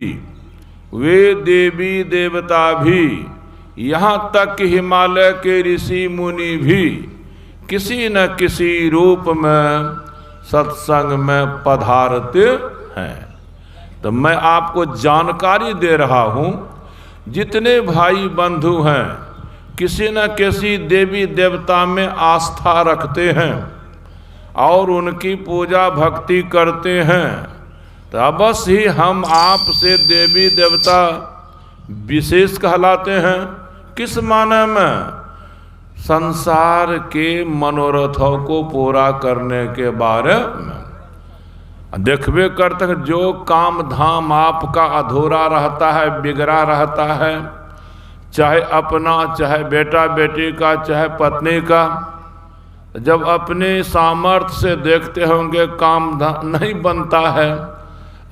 वे देवी देवता भी, यहाँ तक कि हिमालय के ऋषि मुनि भी किसी न किसी रूप में सत्संग में पधारते हैं। तो मैं आपको जानकारी दे रहा हूँ, जितने भाई बंधु हैं किसी न किसी देवी देवता में आस्था रखते हैं और उनकी पूजा भक्ति करते हैं, तो अवश्य ही हम आपसे देवी देवता विशेष कहलाते हैं। किस माने में? संसार के मनोरथों को पूरा करने के बारे में। देखबे करते हैं जो काम धाम आपका अधूरा रहता है, बिगड़ा रहता है, चाहे अपना, चाहे बेटा बेटी का, चाहे पत्नी का, जब अपने सामर्थ्य से देखते होंगे काम नहीं बनता है,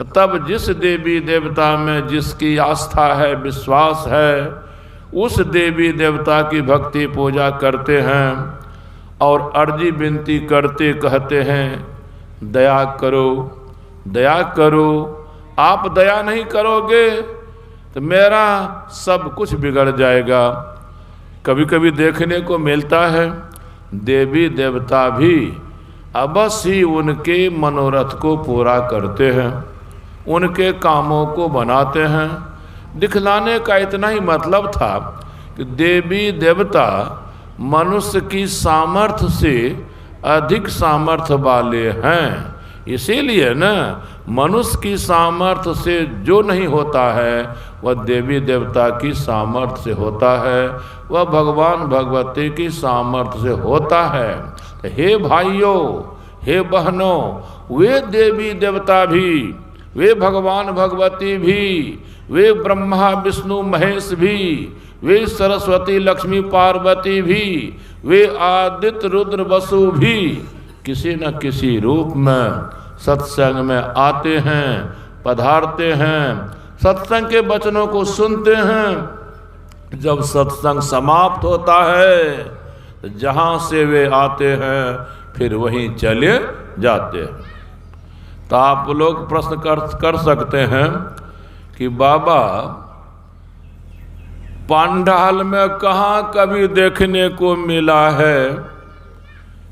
तब जिस देवी देवता में जिसकी आस्था है, विश्वास है, उस देवी देवता की भक्ति पूजा करते हैं और अर्जी विनती करते कहते हैं, दया करो, दया करो। आप दया नहीं करोगे तो मेरा सब कुछ बिगड़ जाएगा। कभी कभी देखने को मिलता है देवी देवता भी अवश्य ही उनके मनोरथ को पूरा करते हैं, उनके कामों को बनाते हैं। दिखलाने का इतना ही मतलब था कि देवी देवता मनुष्य की सामर्थ्य से अधिक सामर्थ्य वाले हैं। इसीलिए न मनुष्य की सामर्थ्य से जो नहीं होता है वह देवी देवता की सामर्थ्य से होता है, वह भगवान भगवती की सामर्थ्य से होता है। तो हे भाइयों, हे बहनों, वे देवी देवता भी, वे भगवान भगवती भी, वे ब्रह्मा विष्णु महेश भी, वे सरस्वती लक्ष्मी पार्वती भी, वे आदित्य रुद्र वसु भी किसी न किसी रूप में सत्संग में आते हैं, पधारते हैं, सत्संग के वचनों को सुनते हैं। जब सत्संग समाप्त होता है तो जहाँ से वे आते हैं फिर वहीं चले जाते हैं। तो आप लोग प्रश्न कर सकते हैं कि बाबा पंडाल में कहाँ कभी देखने को मिला है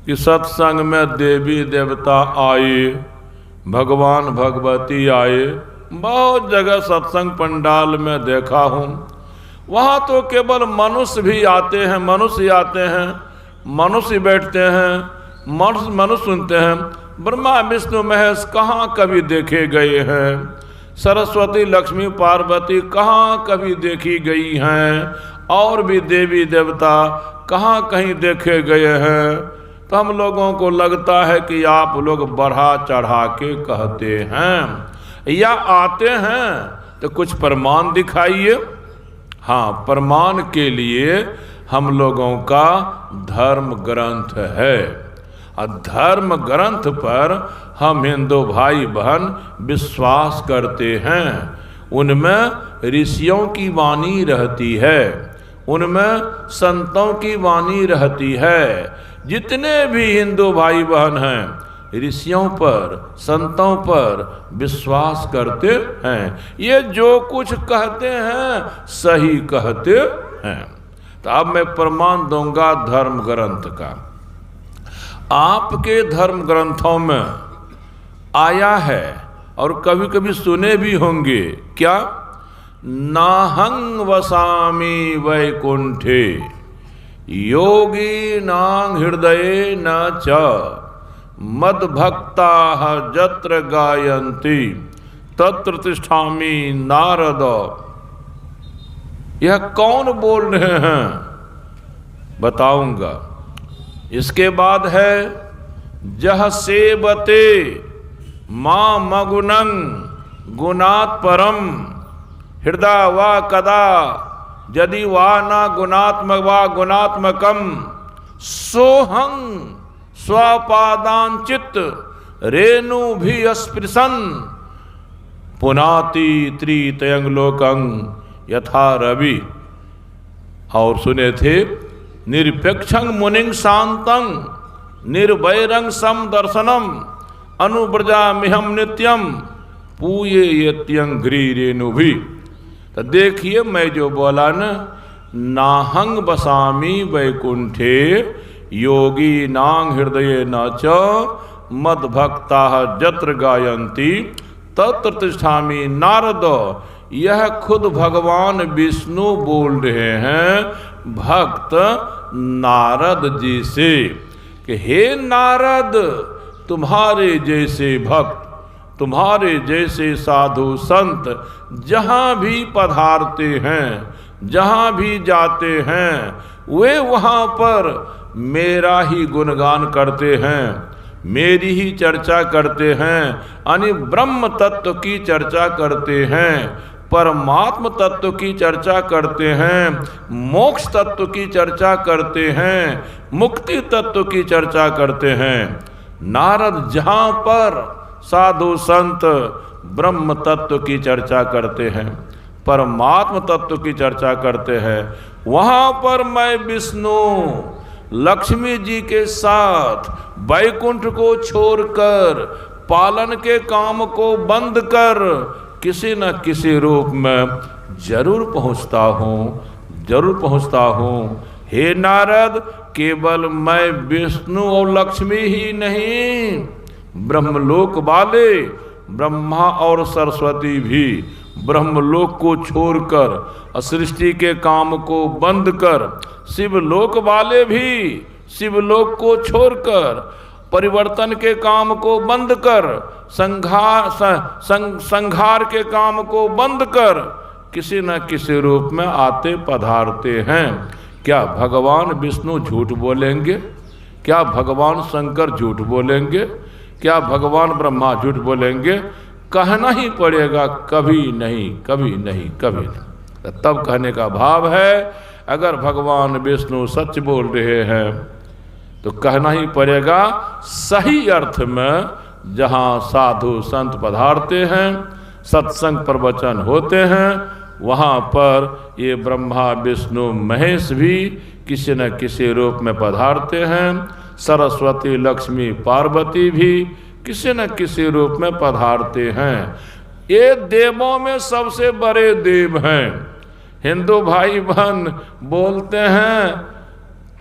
कि सत्संग में देवी देवता आए, भगवान भगवती आए? बहुत जगह सत्संग पंडाल में देखा हूँ। वहाँ तो केवल मनुष्य भी आते हैं, मनुष्य आते हैं, मनुष्य बैठते हैं, मनुष्य सुनते हैं। ब्रह्मा विष्णु महेश कहाँ कभी देखे गए हैं? सरस्वती लक्ष्मी पार्वती कहाँ कभी देखी गई हैं? और भी देवी देवता कहाँ कहीं देखे गए हैं? तो हम लोगों को लगता है कि आप लोग बढ़ा चढ़ा के कहते हैं या आते हैं, तो कुछ प्रमाण दिखाइए। हाँ, प्रमाण के लिए हम लोगों का धर्म ग्रंथ है और धर्म ग्रंथ पर हम हिंदू भाई बहन विश्वास करते हैं। उनमें ऋषियों की वाणी रहती है, उनमें संतों की वाणी रहती है। जितने भी हिंदू भाई बहन हैं ऋषियों पर, संतों पर विश्वास करते हैं। ये जो कुछ कहते हैं सही कहते हैं। तो अब मैं प्रमाण दूंगा धर्म ग्रंथ का। आपके धर्म ग्रंथों में आया है और कभी कभी सुने भी होंगे, क्या? नाहं वसामि वैकुंठे योगी नां हृदये न च मद्भक्ता जत्र गायन्ति तत्र तिष्ठामि नारद। यह कौन बोल रहे हैं बताऊंगा। इसके बाद है जह सेवते मां मगुनं गुणात् परम हृदय वा कदा यदि वा न गुणात्मक वा गुणात्मकम सोहं स्वपादांचित रेणु भी अस्पृशन पुनाति त्रितयंग लोकं यथा रवि। और सुने थे निरपेक्षं मुनिं शांतं निर्वैरं सम दर्शनम अनुव्रजामिहं नित्यम पूये यत्यंघ्रि रेणु भी। तो देखिए मैं जो बोला न, नाहंग बसामी वैकुंठे योगी नांग हृदय न च मद भक्ता जत्र गायंती तत्र तिष्ठामि नारद। यह खुद भगवान विष्णु बोल रहे हैं भक्त नारद जी से कि हे नारद, तुम्हारे जैसे भक्त, तुम्हारे जैसे साधु संत जहाँ भी पधारते हैं, जहाँ भी जाते हैं, वे वहाँ पर मेरा ही गुणगान करते हैं, मेरी ही चर्चा करते हैं, यानी ब्रह्म तत्व की चर्चा करते हैं, परमात्म तत्व की चर्चा करते हैं, मोक्ष तत्व की चर्चा करते हैं, मुक्ति तत्व की चर्चा करते हैं। नारद जहाँ पर साधु संत ब्रह्म तत्व की चर्चा करते हैं, परमात्म तत्व की चर्चा करते हैं, वहाँ पर मैं विष्णु लक्ष्मी जी के साथ वैकुंठ को छोड़कर, पालन के काम को बंद कर किसी न किसी रूप में जरूर पहुँचता हूँ, जरूर पहुँचता हूँ। हे नारद, केवल मैं विष्णु और लक्ष्मी ही नहीं, ब्रह्मलोक वाले ब्रह्मा और सरस्वती भी ब्रह्मलोक को छोड़कर, सृष्टि के काम को बंद कर, शिवलोक वाले भी शिवलोक को छोड़कर, परिवर्तन के काम को बंद कर, संहार के काम को बंद कर, किसी न किसी रूप में आते पधारते हैं। क्या भगवान विष्णु झूठ बोलेंगे? क्या भगवान शंकर झूठ बोलेंगे? क्या भगवान ब्रह्मा झूठ बोलेंगे? कहना ही पड़ेगा, कभी नहीं, कभी नहीं, कभी नहीं। तब कहने का भाव है, अगर भगवान विष्णु सच बोल रहे हैं तो कहना ही पड़ेगा सही अर्थ में, जहाँ साधु संत पधारते हैं, सत्संग प्रवचन होते हैं, वहाँ पर ये ब्रह्मा विष्णु महेश भी किसी न किसी रूप में पधारते हैं, सरस्वती लक्ष्मी पार्वती भी किसी न किसी रूप में पधारते हैं। ये देवों में सबसे बड़े देव हैं। हिंदू भाई बहन बोलते हैं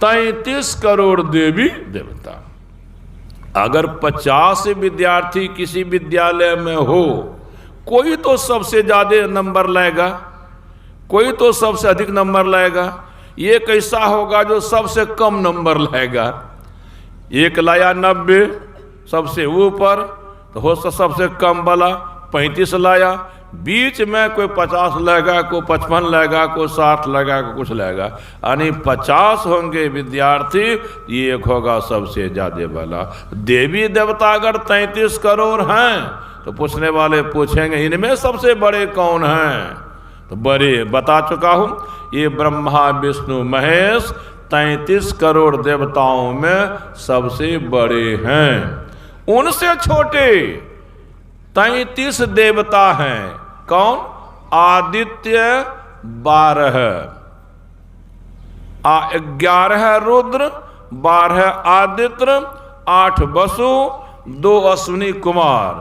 33 करोड़ देवी देवता। अगर 50 विद्यार्थी किसी विद्यालय में हो, कोई तो सबसे ज्यादा नंबर लाएगा, कोई तो सबसे अधिक नंबर लाएगा। ये कैसा होगा जो सबसे कम नंबर लाएगा? एक लाया 90 सबसे ऊपर, तो हो सबसे कम वाला 35 लाया, बीच में कोई 50 लाएगा, कोई 55 लाएगा, कोई 60 लाएगा, कोई कुछ लाएगा, यानी 50 होंगे विद्यार्थी, ये एक होगा सबसे ज्यादा वाला। देवी देवता अगर 33 करोड़ हैं तो पूछने वाले पूछेंगे इनमें सबसे बड़े कौन हैं? तो बड़े बता चुका हूं, ये ब्रह्मा विष्णु महेश 33 करोड़ देवताओं में सबसे बड़े हैं। उनसे छोटे 33 देवता हैं। कौन? आदित्य 12, 11 रुद्र, 12 आदित्य, 8 वसु, 2 अश्विनी कुमार,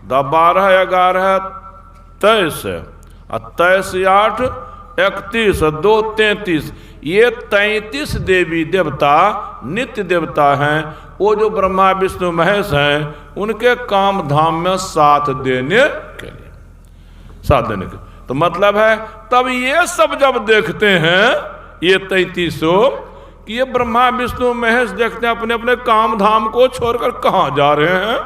12 11 23, 23 8 31, 2 33। ये 33 देवी देवता नित्य देवता हैं। वो जो ब्रह्मा विष्णु महेश हैं, उनके काम धाम में साथ देने के लिए, साथ देने के, तो मतलब है तब ये सब जब देखते हैं ये 33 कि ये ब्रह्मा विष्णु महेश देखते हैं अपने अपने काम धाम को छोड़कर कहाँ जा रहे हैं,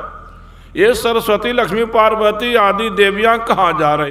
ये सरस्वती लक्ष्मी पार्वती आदि देवियां कहाँ जा रही